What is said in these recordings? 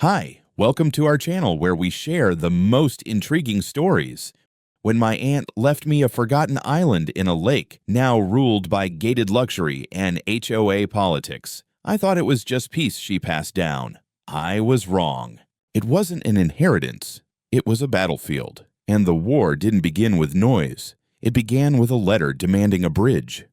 Hi, welcome to our channel where we share the most intriguing stories. When my aunt left me a forgotten island in a lake now ruled by gated luxury and HOA politics, I thought it was just peace she passed down. I was wrong. It wasn't an inheritance. It was a battlefield. And the war didn't begin with noise. It began with a letter demanding a bridge.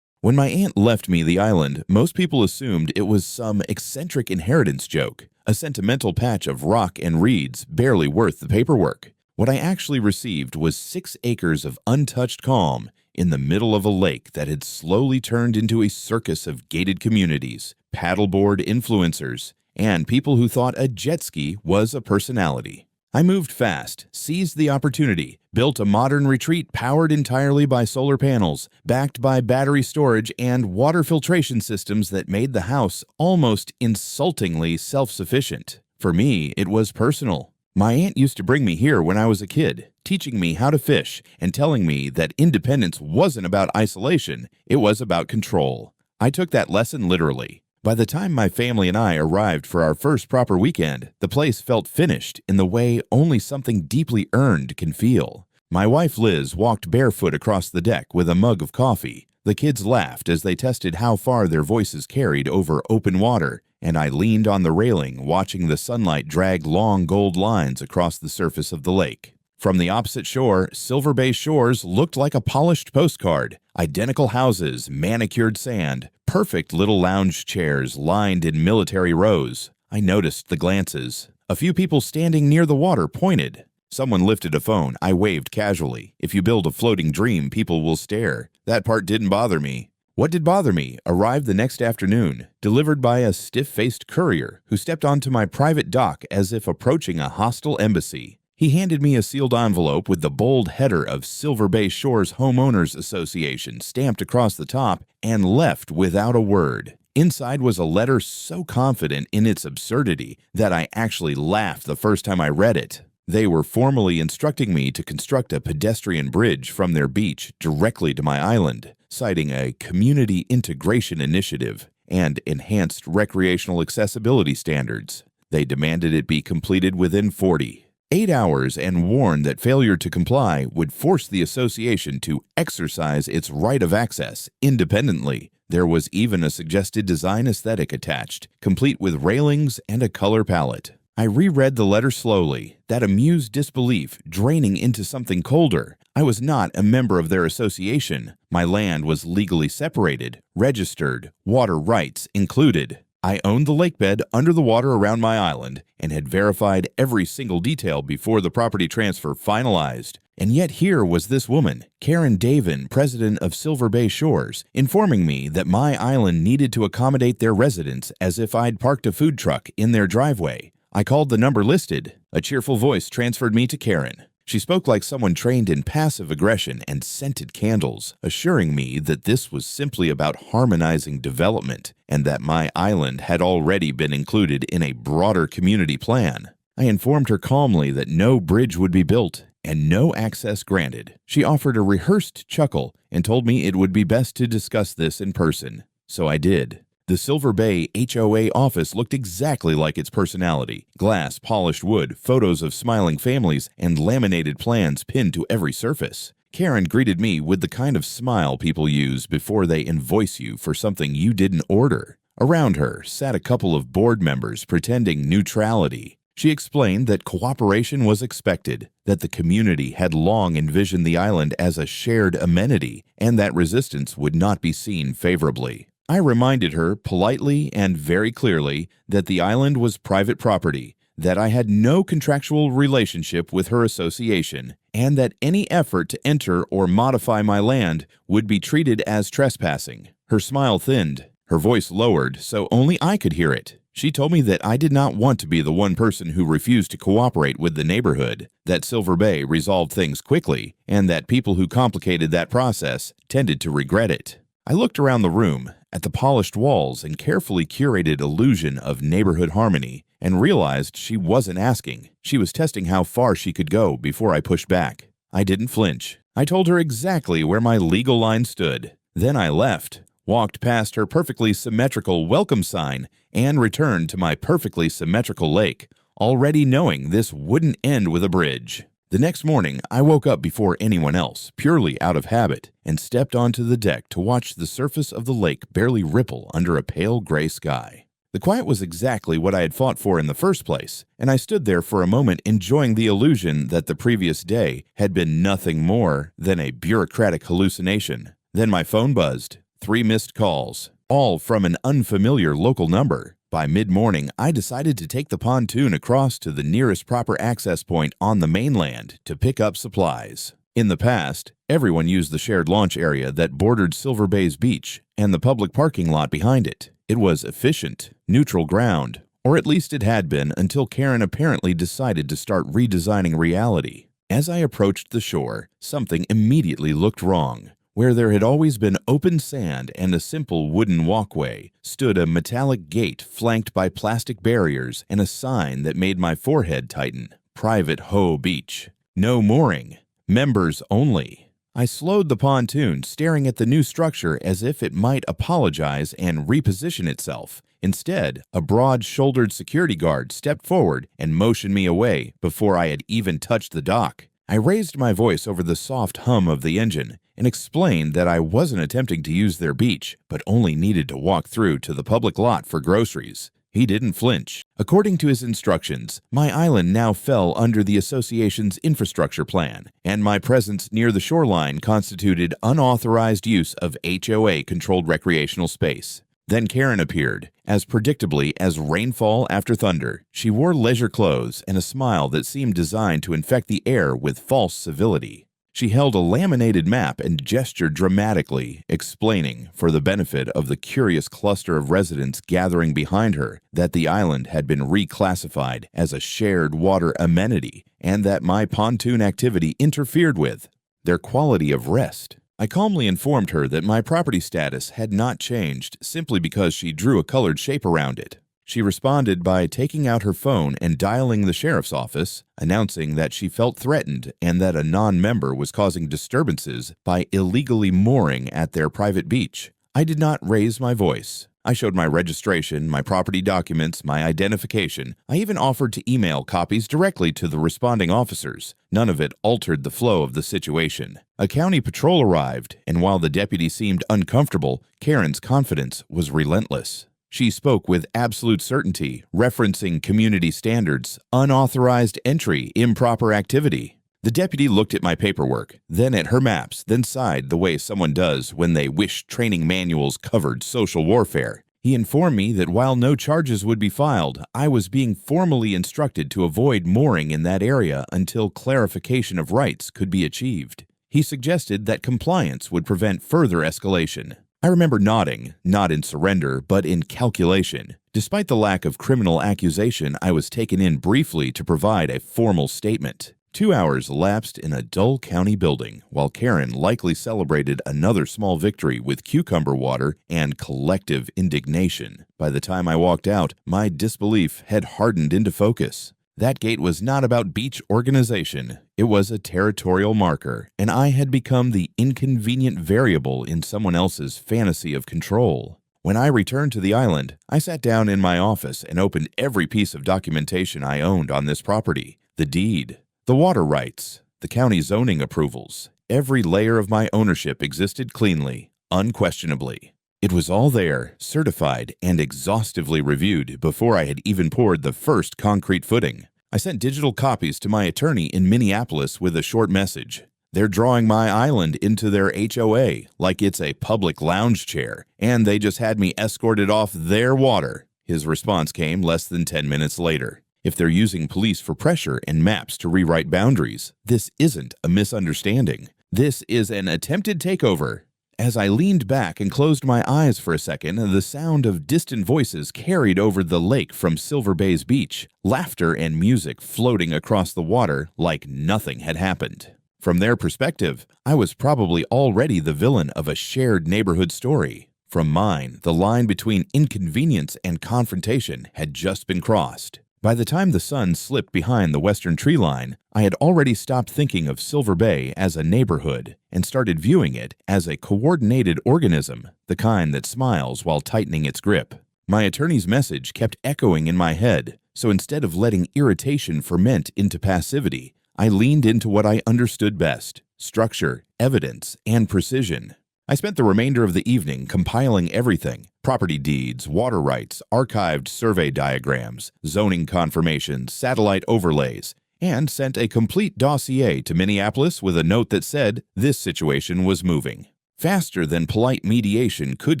When my aunt left me the island, most people assumed it was some eccentric inheritance joke, a sentimental patch of rock and reeds barely worth the paperwork. What I actually received was 6 acres of untouched calm in the middle of a lake that had slowly turned into a circus of gated communities, paddleboard influencers, and people who thought a jet ski was a personality. I moved fast, seized the opportunity, built a modern retreat powered entirely by solar panels, backed by battery storage and water filtration systems that made the house almost insultingly self-sufficient. For me, it was personal. My aunt used to bring me here when I was a kid, teaching me how to fish and telling me that independence wasn't about isolation, it was about control. I took that lesson literally. By the time my family and I arrived for our first proper weekend, the place felt finished in the way only something deeply earned can feel. My wife Liz walked barefoot across the deck with a mug of coffee. The kids laughed as they tested how far their voices carried over open water, and I leaned on the railing watching the sunlight drag long gold lines across the surface of the lake. From the opposite shore, Silver Bay shores looked like a polished postcard. Identical houses, manicured sand, perfect little lounge chairs lined in military rows. I noticed the glances. A few people standing near the water pointed. Someone lifted a phone. I waved casually. If you build a floating dream, people will stare. That part didn't bother me. What did bother me arrived the next afternoon, delivered by a stiff-faced courier who stepped onto my private dock as if approaching a hostile embassy. He handed me a sealed envelope with the bold header of Silver Bay Shores Homeowners Association stamped across the top and left without a word. Inside was a letter so confident in its absurdity that I actually laughed the first time I read it. They were formally instructing me to construct a pedestrian bridge from their beach directly to my island, citing a community integration initiative and enhanced recreational accessibility standards. They demanded it be completed within 48 hours and warned that failure to comply would force the association to exercise its right of access independently. There was even a suggested design aesthetic attached, complete with railings and a color palette. I reread the letter slowly, that amused disbelief draining into something colder. I was not a member of their association. My land was legally separated, registered, water rights included. I owned the lakebed under the water around my island and had verified every single detail before the property transfer finalized. And yet here was this woman, Karen Davin, president of Silver Bay Shores, informing me that my island needed to accommodate their residents as if I'd parked a food truck in their driveway. I called the number listed. A cheerful voice transferred me to Karen. She spoke like someone trained in passive aggression and scented candles, assuring me that this was simply about harmonizing development and that my island had already been included in a broader community plan. I informed her calmly that no bridge would be built and no access granted. She offered a rehearsed chuckle and told me it would be best to discuss this in person. So I did. The Silver Bay HOA office looked exactly like its personality. Glass, polished wood, photos of smiling families, and laminated plans pinned to every surface. Karen greeted me with the kind of smile people use before they invoice you for something you didn't order. Around her sat a couple of board members pretending neutrality. She explained that cooperation was expected, that the community had long envisioned the island as a shared amenity, and that resistance would not be seen favorably. I reminded her politely and very clearly that the island was private property, that I had no contractual relationship with her association, and that any effort to enter or modify my land would be treated as trespassing. Her smile thinned, her voice lowered so only I could hear it. She told me that I did not want to be the one person who refused to cooperate with the neighborhood, that Silver Bay resolved things quickly, and that people who complicated that process tended to regret it. I looked around the room, at the polished walls and carefully curated illusion of neighborhood harmony, and realized she wasn't asking. She was testing how far she could go before I pushed back. I didn't flinch. I told her exactly where my legal line stood. Then I left, walked past her perfectly symmetrical welcome sign, and returned to my perfectly symmetrical lake, already knowing this wouldn't end with a bridge. The next morning, I woke up before anyone else, purely out of habit, and stepped onto the deck to watch the surface of the lake barely ripple under a pale gray sky. The quiet was exactly what I had fought for in the first place, and I stood there for a moment enjoying the illusion that the previous day had been nothing more than a bureaucratic hallucination. Then my phone buzzed. 3 missed calls, all from an unfamiliar local number. By mid-morning, I decided to take the pontoon across to the nearest proper access point on the mainland to pick up supplies. In the past, everyone used the shared launch area that bordered Silver Bay's beach and the public parking lot behind it. It was efficient, neutral ground, or at least it had been until Karen apparently decided to start redesigning reality. As I approached the shore, something immediately looked wrong. Where there had always been open sand and a simple wooden walkway, stood a metallic gate flanked by plastic barriers and a sign that made my forehead tighten. Private HOA Beach. No mooring. Members only. I slowed the pontoon, staring at the new structure as if it might apologize and reposition itself. Instead, a broad-shouldered security guard stepped forward and motioned me away before I had even touched the dock. I raised my voice over the soft hum of the engine and explained that I wasn't attempting to use their beach, but only needed to walk through to the public lot for groceries. He didn't flinch. According to his instructions, my island now fell under the association's infrastructure plan, and my presence near the shoreline constituted unauthorized use of HOA-controlled recreational space. Then Karen appeared, as predictably as rainfall after thunder. She wore leisure clothes and a smile that seemed designed to infect the air with false civility. She held a laminated map and gestured dramatically, explaining, for the benefit of the curious cluster of residents gathering behind her, that the island had been reclassified as a shared water amenity and that my pontoon activity interfered with their quality of rest. I calmly informed her that my property status had not changed simply because she drew a colored shape around it. She responded by taking out her phone and dialing the sheriff's office, announcing that she felt threatened and that a non-member was causing disturbances by illegally mooring at their private beach. I did not raise my voice. I showed my registration, my property documents, my identification. I even offered to email copies directly to the responding officers. None of it altered the flow of the situation. A county patrol arrived, and while the deputy seemed uncomfortable, Karen's confidence was relentless. She spoke with absolute certainty, referencing community standards, unauthorized entry, improper activity. The deputy looked at my paperwork, then at her maps, then sighed the way someone does when they wish training manuals covered social warfare. He informed me that while no charges would be filed, I was being formally instructed to avoid mooring in that area until clarification of rights could be achieved. He suggested that compliance would prevent further escalation. I remember nodding, not in surrender, but in calculation. Despite the lack of criminal accusation, I was taken in briefly to provide a formal statement. 2 hours elapsed in a dull county building, while Karen likely celebrated another small victory with cucumber water and collective indignation. By the time I walked out, my disbelief had hardened into focus. That gate was not about beach organization. It was a territorial marker, and I had become the inconvenient variable in someone else's fantasy of control. When I returned to the island, I sat down in my office and opened every piece of documentation I owned on this property. The deed, the water rights, the county zoning approvals. Every layer of my ownership existed cleanly, unquestionably. It was all there, certified and exhaustively reviewed before I had even poured the first concrete footing. I sent digital copies to my attorney in Minneapolis with a short message. They're drawing my island into their HOA like it's a public lounge chair, and they just had me escorted off their water. His response came less than 10 minutes later. If they're using police for pressure and maps to rewrite boundaries, this isn't a misunderstanding. This is an attempted takeover. As I leaned back and closed my eyes for a second, the sound of distant voices carried over the lake from Silver Bay's beach, laughter and music floating across the water like nothing had happened. From their perspective, I was probably already the villain of a shared neighborhood story. From mine, the line between inconvenience and confrontation had just been crossed. By the time the sun slipped behind the western tree line, I had already stopped thinking of Silver Bay as a neighborhood and started viewing it as a coordinated organism, the kind that smiles while tightening its grip. My attorney's message kept echoing in my head, So instead of letting irritation ferment into passivity, I leaned into what I understood best: structure, evidence, and precision. I spent the remainder of the evening compiling everything: property deeds, water rights, archived survey diagrams, zoning confirmations, satellite overlays, and sent a complete dossier to Minneapolis with a note that said this situation was moving. Faster than polite mediation could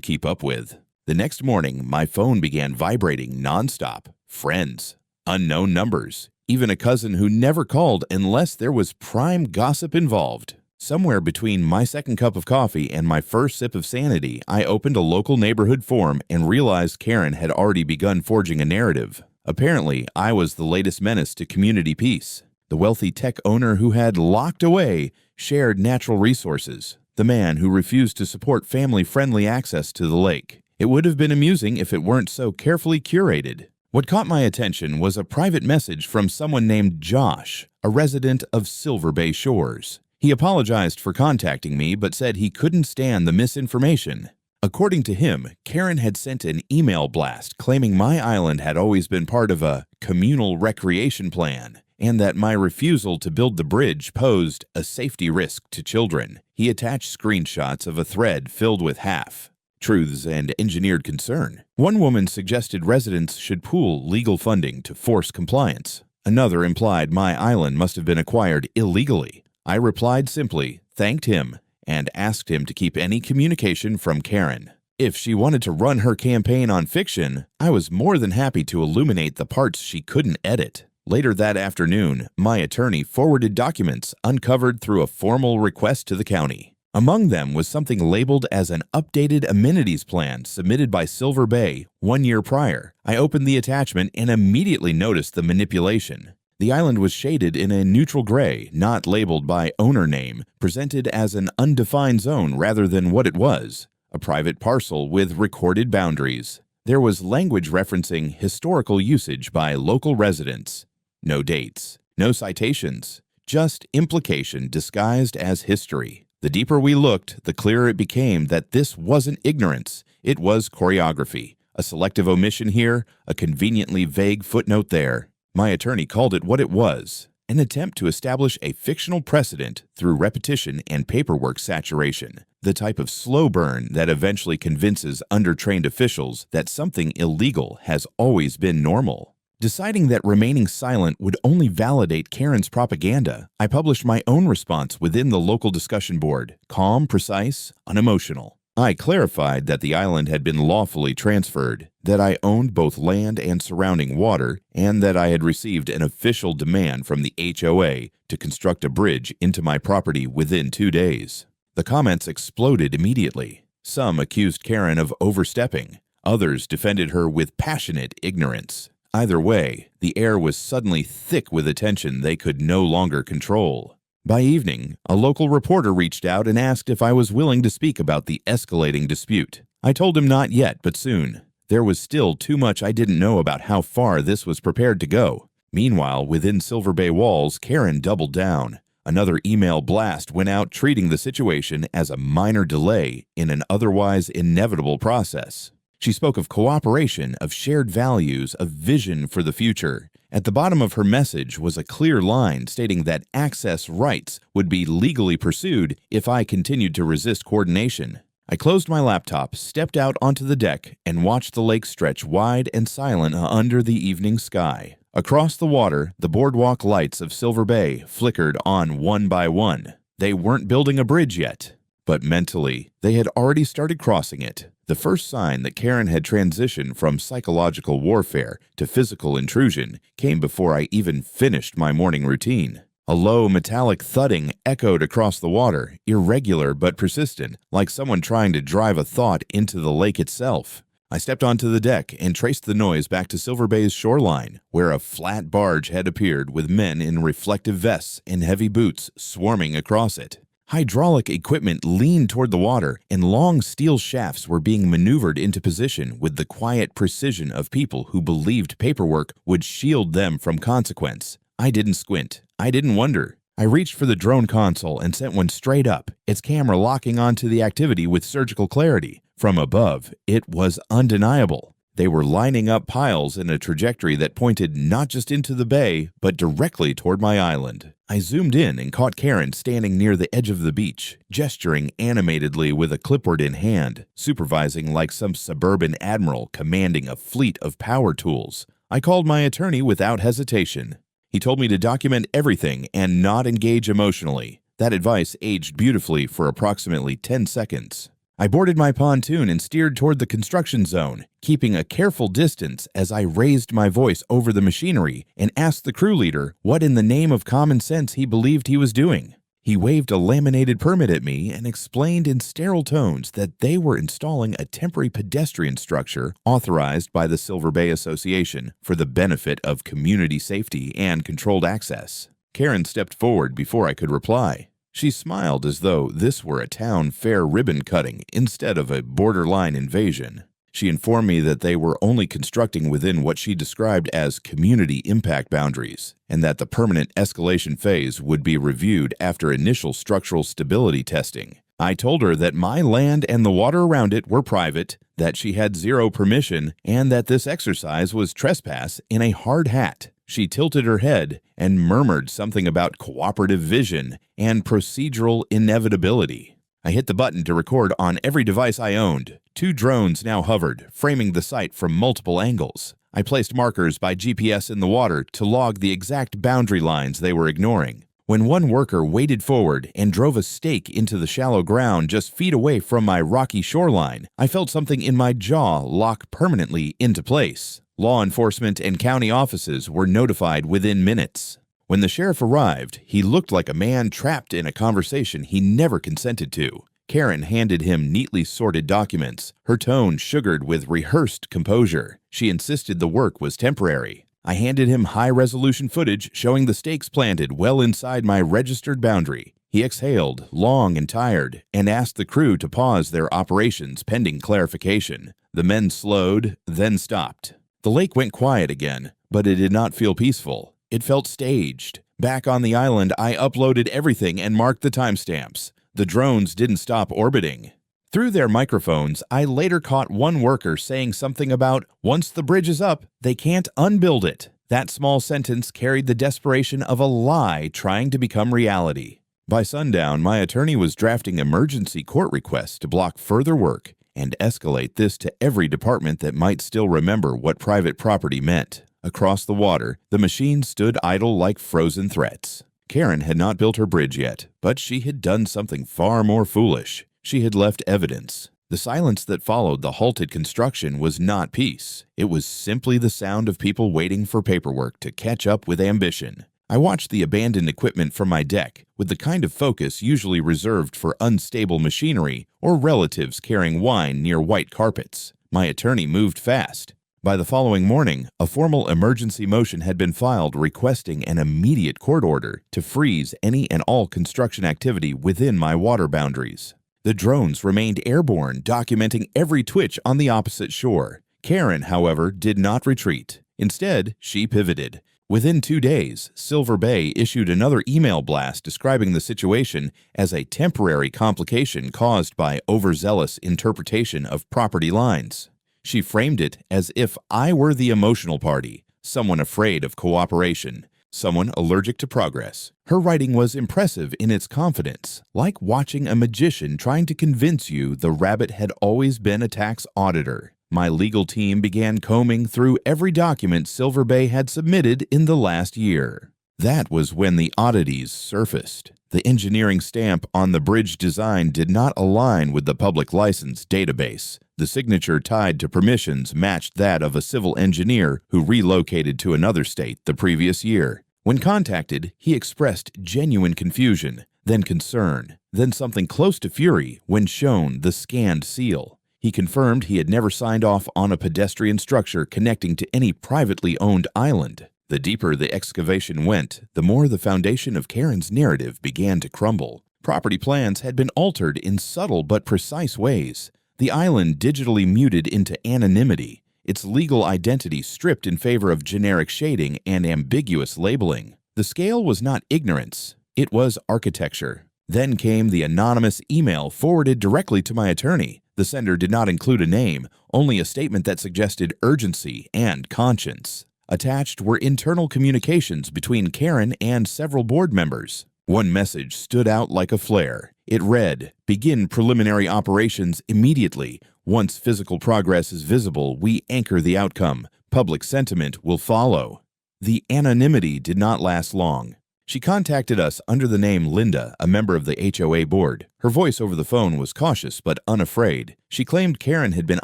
keep up with. The next morning, my phone began vibrating nonstop. Friends, unknown numbers, even a cousin who never called unless there was prime gossip involved. Somewhere between my second cup of coffee and my first sip of sanity, I opened a local neighborhood forum and realized Karen had already begun forging a narrative. Apparently, I was the latest menace to community peace. The wealthy tech owner who had locked away shared natural resources. The man who refused to support family-friendly access to the lake. It would have been amusing if it weren't so carefully curated. What caught my attention was a private message from someone named Josh, a resident of Silver Bay Shores. He apologized for contacting me but said he couldn't stand the misinformation. According to him, Karen had sent an email blast claiming my island had always been part of a communal recreation plan and that my refusal to build the bridge posed a safety risk to children. He attached screenshots of a thread filled with half-truths and engineered concern. One woman suggested residents should pool legal funding to force compliance. Another implied my island must have been acquired illegally. I replied simply, thanked him, and asked him to keep any communication from Karen. If she wanted to run her campaign on fiction, I was more than happy to illuminate the parts she couldn't edit. Later that afternoon, my attorney forwarded documents uncovered through a formal request to the county. Among them was something labeled as an updated amenities plan submitted by Silver Bay 1 year prior. I opened the attachment and immediately noticed the manipulation. The island was shaded in a neutral gray, not labeled by owner name, presented as an undefined zone rather than what it was, a private parcel with recorded boundaries. There was language referencing historical usage by local residents. No dates, no citations, just implication disguised as history. The deeper we looked, the clearer it became that this wasn't ignorance, it was choreography. A selective omission here, a conveniently vague footnote there. My attorney called it what it was: an attempt to establish a fictional precedent through repetition and paperwork saturation, the type of slow burn that eventually convinces undertrained officials that something illegal has always been normal. Deciding that remaining silent would only validate Karen's propaganda, I published my own response within the local discussion board, calm, precise, unemotional. I clarified that the island had been lawfully transferred, that I owned both land and surrounding water, and that I had received an official demand from the HOA to construct a bridge into my property within 2 days. The comments exploded immediately. Some accused Karen of overstepping. Others defended her with passionate ignorance. Either way, the air was suddenly thick with attention they could no longer control. By evening, a local reporter reached out and asked if I was willing to speak about the escalating dispute. I told him not yet, but soon. There was still too much I didn't know about how far this was prepared to go. Meanwhile, within Silver Bay walls, Karen doubled down. Another email blast went out treating the situation as a minor delay in an otherwise inevitable process. She spoke of cooperation, of shared values, of vision for the future. At the bottom of her message was a clear line stating that access rights would be legally pursued if I continued to resist coordination. I closed my laptop, stepped out onto the deck, and watched the lake stretch wide and silent under the evening sky. Across the water, the boardwalk lights of Silver Bay flickered on one by one. They weren't building a bridge yet, but mentally, they had already started crossing it. The first sign that Karen had transitioned from psychological warfare to physical intrusion came before I even finished my morning routine. A low metallic thudding echoed across the water, irregular but persistent, like someone trying to drive a thought into the lake itself. I stepped onto the deck and traced the noise back to Silver Bay's shoreline, where a flat barge had appeared with men in reflective vests and heavy boots swarming across it. Hydraulic equipment leaned toward the water, and long steel shafts were being maneuvered into position with the quiet precision of people who believed paperwork would shield them from consequence. I didn't squint. I didn't wonder. I reached for the drone console and sent one straight up, its camera locking onto the activity with surgical clarity. From above, it was undeniable. They were lining up piles in a trajectory that pointed not just into the bay, but directly toward my island. I zoomed in and caught Karen standing near the edge of the beach, gesturing animatedly with a clipboard in hand, supervising like some suburban admiral commanding a fleet of power tools. I called my attorney without hesitation. He told me to document everything and not engage emotionally. That advice aged beautifully for approximately 10 seconds. I boarded my pontoon and steered toward the construction zone, keeping a careful distance as I raised my voice over the machinery and asked the crew leader what in the name of common sense he believed he was doing. He waved a laminated permit at me and explained in sterile tones that they were installing a temporary pedestrian structure authorized by the Silver Bay Association for the benefit of community safety and controlled access. Karen stepped forward before I could reply. She smiled as though this were a town fair ribbon cutting instead of a borderline invasion. She informed me that they were only constructing within what she described as community impact boundaries, and that the permanent escalation phase would be reviewed after initial structural stability testing. I told her that my land and the water around it were private, that she had zero permission, and that this exercise was trespass in a hard hat. She tilted her head and murmured something about cooperative vision and procedural inevitability. I hit the button to record on every device I owned. 2 drones now hovered, framing the site from multiple angles. I placed markers by GPS in the water to log the exact boundary lines they were ignoring. When one worker waded forward and drove a stake into the shallow ground just feet away from my rocky shoreline, I felt something in my jaw lock permanently into place. Law enforcement and county offices were notified within minutes. When the sheriff arrived, he looked like a man trapped in a conversation he never consented to. Karen handed him neatly sorted documents, her tone sugared with rehearsed composure. She insisted the work was temporary. I handed him high-resolution footage showing the stakes planted well inside my registered boundary. He exhaled, long and tired, and asked the crew to pause their operations pending clarification. The men slowed, then stopped. The lake went quiet again, but it did not feel peaceful. It felt staged. Back on the island, I uploaded everything and marked the timestamps. The drones didn't stop orbiting. Through their microphones, I later caught one worker saying something about, once the bridge is up, they can't unbuild it. That small sentence carried the desperation of a lie trying to become reality. By sundown, my attorney was drafting emergency court requests to block further work and escalate this to every department that might still remember what private property meant. Across the water, the machine stood idle like frozen threats. Karen had not built her bridge yet, but she had done something far more foolish. She had left evidence. The silence that followed the halted construction was not peace. It was simply the sound of people waiting for paperwork to catch up with ambition. I watched the abandoned equipment from my deck with the kind of focus usually reserved for unstable machinery or relatives carrying wine near white carpets. My attorney moved fast. By the following morning, a formal emergency motion had been filed requesting an immediate court order to freeze any and all construction activity within my water boundaries. The drones remained airborne, documenting every twitch on the opposite shore. Karen, however, did not retreat. Instead, she pivoted. Within 2 days, Silver Bay issued another email blast describing the situation as a temporary complication caused by overzealous interpretation of property lines. She framed it as if I were the emotional party, someone afraid of cooperation, someone allergic to progress. Her writing was impressive in its confidence, like watching a magician trying to convince you the rabbit had always been a tax auditor. My legal team began combing through every document Silver Bay had submitted in the last year. That was when the oddities surfaced. The engineering stamp on the bridge design did not align with the public license database. The signature tied to permissions matched that of a civil engineer who relocated to another state the previous year. When contacted, he expressed genuine confusion, then concern, then something close to fury when shown the scanned seal. He confirmed he had never signed off on a pedestrian structure connecting to any privately owned island. The deeper the excavation went, the more the foundation of Karen's narrative began to crumble. Property plans had been altered in subtle but precise ways. The island digitally muted into anonymity, its legal identity stripped in favor of generic shading and ambiguous labeling. The scale was not ignorance, it was architecture. Then came the anonymous email forwarded directly to my attorney. The sender did not include a name, only a statement that suggested urgency and conscience. Attached were internal communications between Karen and several board members. One message stood out like a flare. It read, "Begin preliminary operations immediately. Once physical progress is visible, we anchor the outcome. Public sentiment will follow." The anonymity did not last long. She contacted us under the name Linda, a member of the HOA board. Her voice over the phone was cautious but unafraid. She claimed Karen had been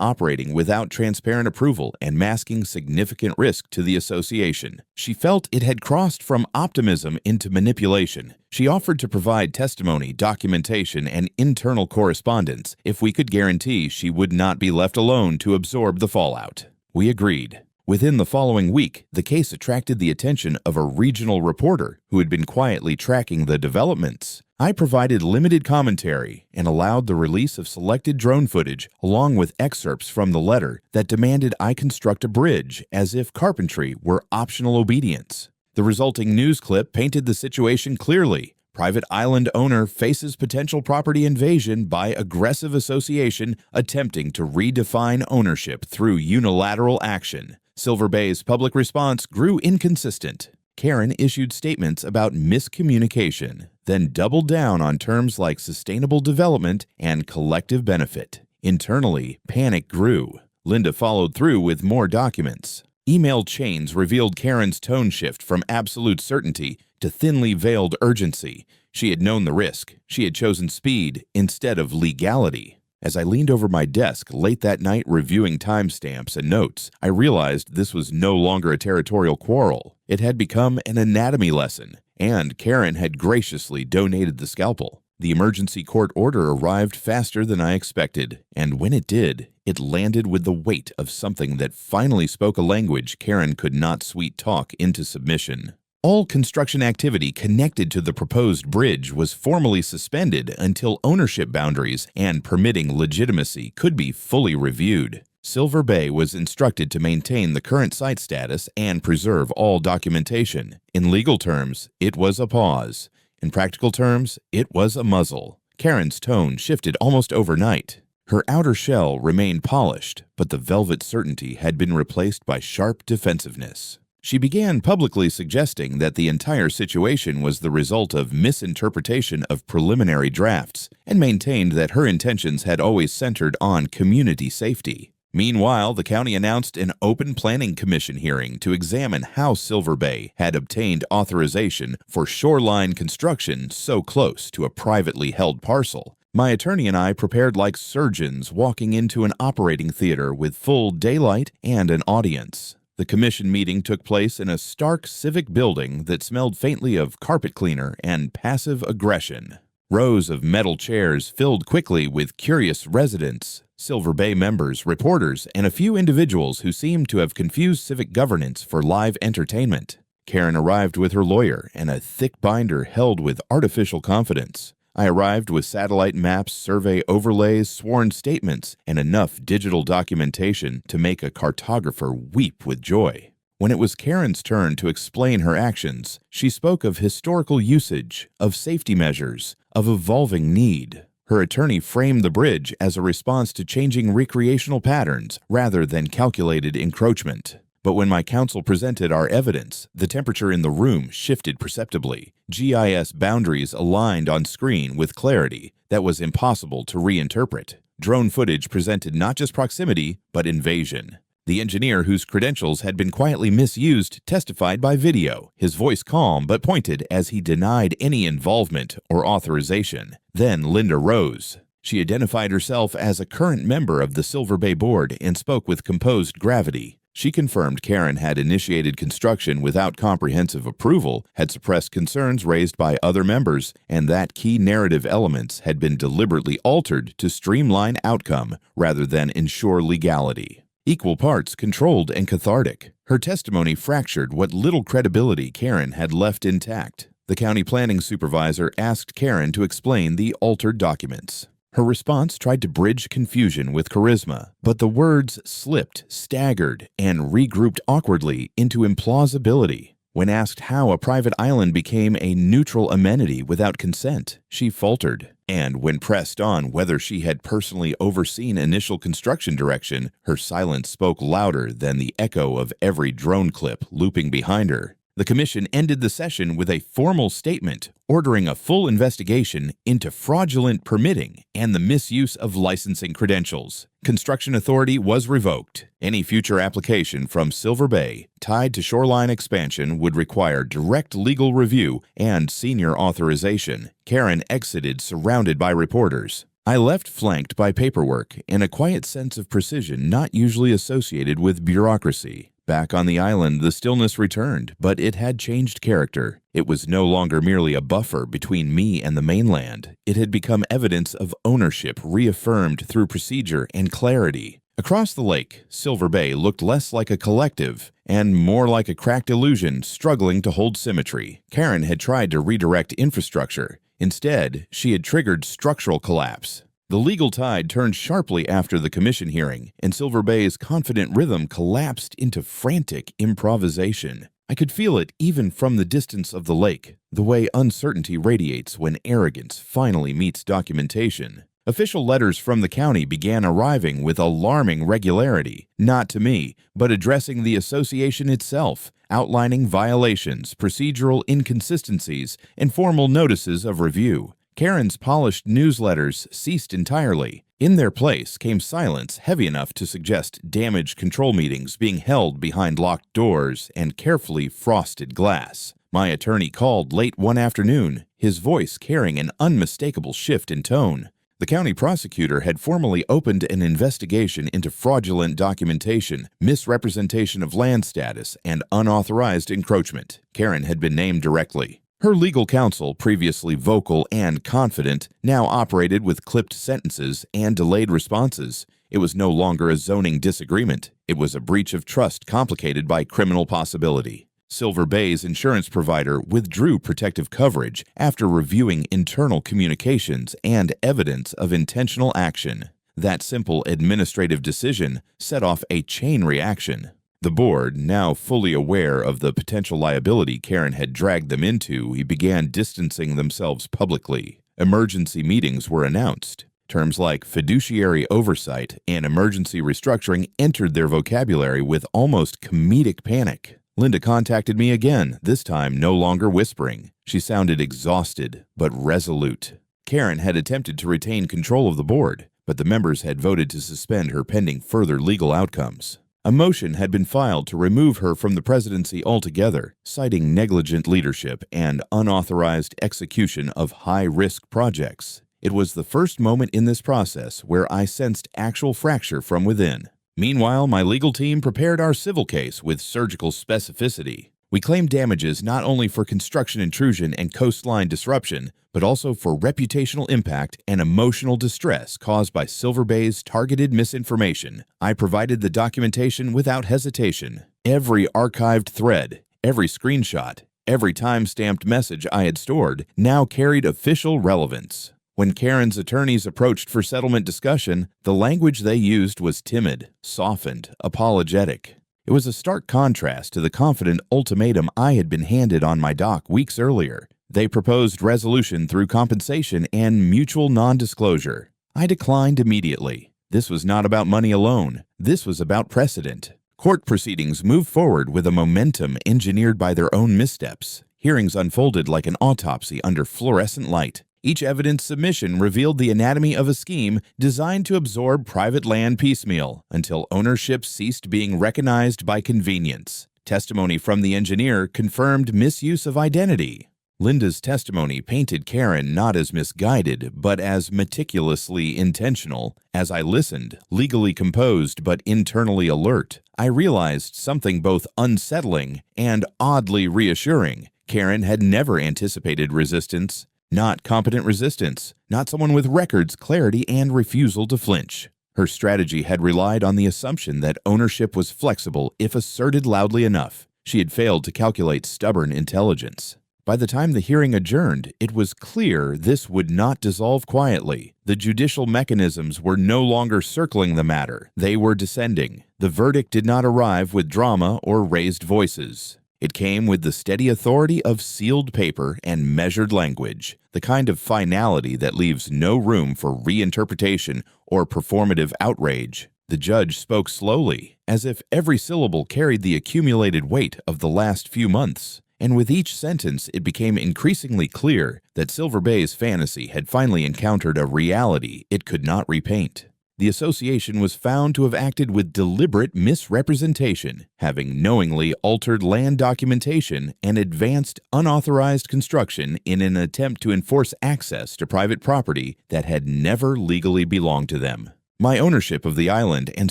operating without transparent approval and masking significant risk to the association. She felt it had crossed from optimism into manipulation. She offered to provide testimony, documentation, and internal correspondence if we could guarantee she would not be left alone to absorb the fallout. We agreed. Within the following week, the case attracted the attention of a regional reporter who had been quietly tracking the developments. I provided limited commentary and allowed the release of selected drone footage along with excerpts from the letter that demanded I construct a bridge as if carpentry were optional obedience. The resulting news clip painted the situation clearly. Private island owner faces potential property invasion by aggressive association attempting to redefine ownership through unilateral action. Silver Bay's public response grew inconsistent. Karen issued statements about miscommunication, then doubled down on terms like sustainable development and collective benefit. Internally, panic grew. Linda followed through with more documents. Email chains revealed Karen's tone shift from absolute certainty to thinly veiled urgency. She had known the risk. She had chosen speed instead of legality. As I leaned over my desk late that night reviewing timestamps and notes, I realized this was no longer a territorial quarrel. It had become an anatomy lesson, and Karen had graciously donated the scalpel. The emergency court order arrived faster than I expected, and when it did, it landed with the weight of something that finally spoke a language Karen could not sweet talk into submission. All construction activity connected to the proposed bridge was formally suspended until ownership boundaries and permitting legitimacy could be fully reviewed. Silver Bay was instructed to maintain the current site status and preserve all documentation. In legal terms, it was a pause. In practical terms, it was a muzzle. Karen's tone shifted almost overnight. Her outer shell remained polished, but the velvet certainty had been replaced by sharp defensiveness. She began publicly suggesting that the entire situation was the result of misinterpretation of preliminary drafts and maintained that her intentions had always centered on community safety. Meanwhile, the county announced an open planning commission hearing to examine how Silver Bay had obtained authorization for shoreline construction so close to a privately held parcel. My attorney and I prepared like surgeons walking into an operating theater with full daylight and an audience. The commission meeting took place in a stark civic building that smelled faintly of carpet cleaner and passive aggression. Rows of metal chairs filled quickly with curious residents, Silver Bay members, reporters, and a few individuals who seemed to have confused civic governance for live entertainment. Karen arrived with her lawyer and a thick binder held with artificial confidence. I arrived with satellite maps, survey overlays, sworn statements, and enough digital documentation to make a cartographer weep with joy. When it was Karen's turn to explain her actions, she spoke of historical usage, of safety measures, of evolving need. Her attorney framed the bridge as a response to changing recreational patterns rather than calculated encroachment. But when my counsel presented our evidence, the temperature in the room shifted perceptibly. GIS boundaries aligned on screen with clarity that was impossible to reinterpret. Drone footage presented not just proximity, but invasion. The engineer whose credentials had been quietly misused testified by video, his voice calm but pointed as he denied any involvement or authorization. Then Linda rose. She identified herself as a current member of the Silver Bay Board and spoke with composed gravity. She confirmed Karen had initiated construction without comprehensive approval, had suppressed concerns raised by other members, and that key narrative elements had been deliberately altered to streamline outcome rather than ensure legality. Equal parts controlled and cathartic. Her testimony fractured what little credibility Karen had left intact. The county planning supervisor asked Karen to explain the altered documents. Her response tried to bridge confusion with charisma, but the words slipped, staggered, and regrouped awkwardly into implausibility. When asked how a private island became a neutral amenity without consent, she faltered. And when pressed on whether she had personally overseen initial construction direction, her silence spoke louder than the echo of every drone clip looping behind her. The commission ended the session with a formal statement ordering a full investigation into fraudulent permitting and the misuse of licensing credentials. Construction authority was revoked. Any future application from Silver Bay tied to shoreline expansion would require direct legal review and senior authorization. Karen exited surrounded by reporters. I left flanked by paperwork and a quiet sense of precision not usually associated with bureaucracy. Back on the island, the stillness returned, but it had changed character. It was no longer merely a buffer between me and the mainland. It had become evidence of ownership reaffirmed through procedure and clarity. Across the lake, Silver Bay looked less like a collective and more like a cracked illusion struggling to hold symmetry. Karen had tried to redirect infrastructure. Instead, she had triggered structural collapse. The legal tide turned sharply after the commission hearing, and Silver Bay's confident rhythm collapsed into frantic improvisation. I could feel it even from the distance of the lake, the way uncertainty radiates when arrogance finally meets documentation. Official letters from the county began arriving with alarming regularity, not to me, but addressing the association itself, outlining violations, procedural inconsistencies, and formal notices of review. Karen's polished newsletters ceased entirely. In their place came silence heavy enough to suggest damage control meetings being held behind locked doors and carefully frosted glass. My attorney called late one afternoon, his voice carrying an unmistakable shift in tone. The county prosecutor had formally opened an investigation into fraudulent documentation, misrepresentation of land status, and unauthorized encroachment. Karen had been named directly. Her legal counsel, previously vocal and confident, now operated with clipped sentences and delayed responses. It was no longer a zoning disagreement. It was a breach of trust complicated by criminal possibility. Silver Bay's insurance provider withdrew protective coverage after reviewing internal communications and evidence of intentional action. That simple administrative decision set off a chain reaction. The board, now fully aware of the potential liability Karen had dragged them into, began distancing themselves publicly. Emergency meetings were announced. Terms like fiduciary oversight and emergency restructuring entered their vocabulary with almost comedic panic. Linda contacted me again, this time no longer whispering. She sounded exhausted, but resolute. Karen had attempted to retain control of the board, but the members had voted to suspend her pending further legal outcomes. A motion had been filed to remove her from the presidency altogether, citing negligent leadership and unauthorized execution of high-risk projects. It was the first moment in this process where I sensed actual fracture from within. Meanwhile, my legal team prepared our civil case with surgical specificity. We claimed damages not only for construction intrusion and coastline disruption, but also for reputational impact and emotional distress caused by Silver Bay's targeted misinformation. I provided the documentation without hesitation. Every archived thread, every screenshot, every time-stamped message I had stored now carried official relevance. When Karen's attorneys approached for settlement discussion, the language they used was timid, softened, apologetic. It was a stark contrast to the confident ultimatum I had been handed on my dock weeks earlier. They proposed resolution through compensation and mutual non-disclosure. I declined immediately. This was not about money alone. This was about precedent. Court proceedings moved forward with a momentum engineered by their own missteps. Hearings unfolded like an autopsy under fluorescent light. Each evidence submission revealed the anatomy of a scheme designed to absorb private land piecemeal until ownership ceased being recognized by convenience. Testimony from the engineer confirmed misuse of identity. Linda's testimony painted Karen not as misguided, but as meticulously intentional. As I listened, legally composed but internally alert, I realized something both unsettling and oddly reassuring. Karen had never anticipated resistance. Not competent resistance, not someone with records, clarity, and refusal to flinch. Her strategy had relied on the assumption that ownership was flexible if asserted loudly enough. She had failed to calculate stubborn intelligence. By the time the hearing adjourned, it was clear this would not dissolve quietly. The judicial mechanisms were no longer circling the matter. They were descending. The verdict did not arrive with drama or raised voices. It came with the steady authority of sealed paper and measured language, the kind of finality that leaves no room for reinterpretation or performative outrage. The judge spoke slowly, as if every syllable carried the accumulated weight of the last few months. And with each sentence, it became increasingly clear that Silver Bay's fantasy had finally encountered a reality it could not repaint. The association was found to have acted with deliberate misrepresentation, having knowingly altered land documentation and advanced unauthorized construction in an attempt to enforce access to private property that had never legally belonged to them. My ownership of the island and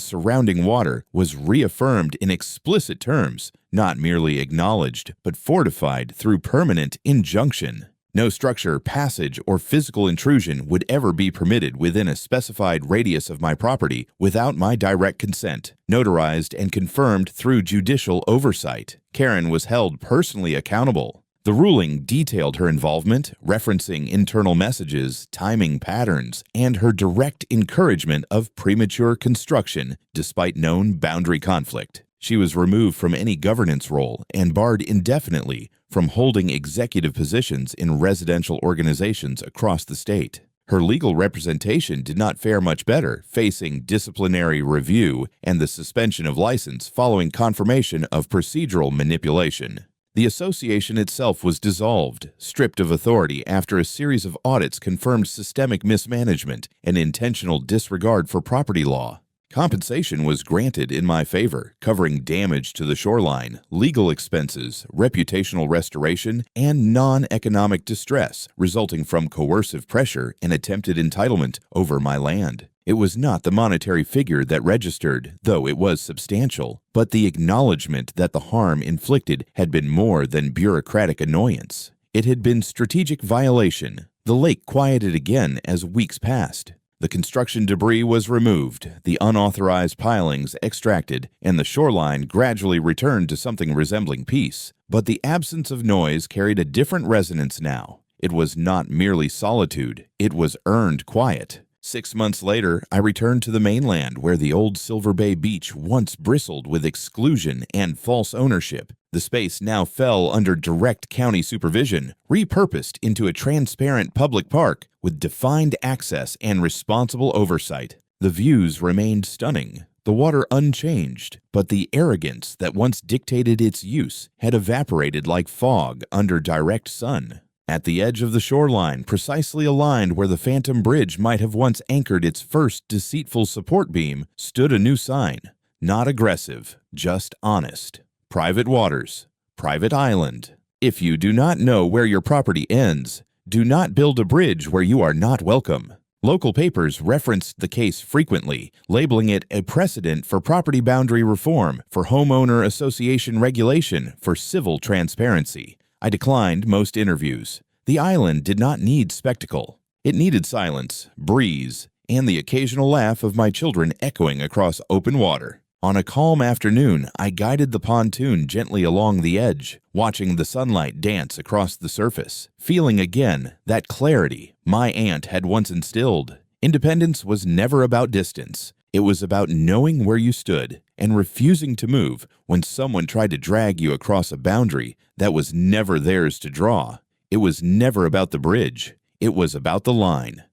surrounding water was reaffirmed in explicit terms, not merely acknowledged, but fortified through permanent injunction. No structure, passage, or physical intrusion would ever be permitted within a specified radius of my property without my direct consent, notarized and confirmed through judicial oversight. Karen was held personally accountable. The ruling detailed her involvement, referencing internal messages, timing patterns, and her direct encouragement of premature construction despite known boundary conflict. She was removed from any governance role and barred indefinitely from holding executive positions in residential organizations across the state. Her legal representation did not fare much better, facing disciplinary review and the suspension of license following confirmation of procedural manipulation. The association itself was dissolved, stripped of authority after a series of audits confirmed systemic mismanagement and intentional disregard for property law. Compensation was granted in my favor, covering damage to the shoreline, legal expenses, reputational restoration, and non-economic distress resulting from coercive pressure and attempted entitlement over my land. It was not the monetary figure that registered, though it was substantial, but the acknowledgement that the harm inflicted had been more than bureaucratic annoyance. It had been strategic violation. The lake quieted again as weeks passed. The construction debris was removed, the unauthorized pilings extracted, and the shoreline gradually returned to something resembling peace. But the absence of noise carried a different resonance now. It was not merely solitude, it was earned quiet. 6 months later, I returned to the mainland where the old Silver Bay beach once bristled with exclusion and false ownership. The space now fell under direct county supervision, repurposed into a transparent public park with defined access and responsible oversight. The views remained stunning, the water unchanged, but the arrogance that once dictated its use had evaporated like fog under direct sun. At the edge of the shoreline, precisely aligned where the Phantom Bridge might have once anchored its first deceitful support beam, stood a new sign. Not aggressive, just honest. Private waters, private island. If you do not know where your property ends, do not build a bridge where you are not welcome. Local papers referenced the case frequently, labeling it a precedent for property boundary reform, for homeowner association regulation, for civil transparency. I declined most interviews. The island did not need spectacle. It needed silence, breeze, and the occasional laugh of my children echoing across open water. On a calm afternoon, I guided the pontoon gently along the edge, watching the sunlight dance across the surface, feeling again that clarity my aunt had once instilled. Independence was never about distance. It was about knowing where you stood and refusing to move when someone tried to drag you across a boundary that was never theirs to draw. It was never about the bridge. It was about the line.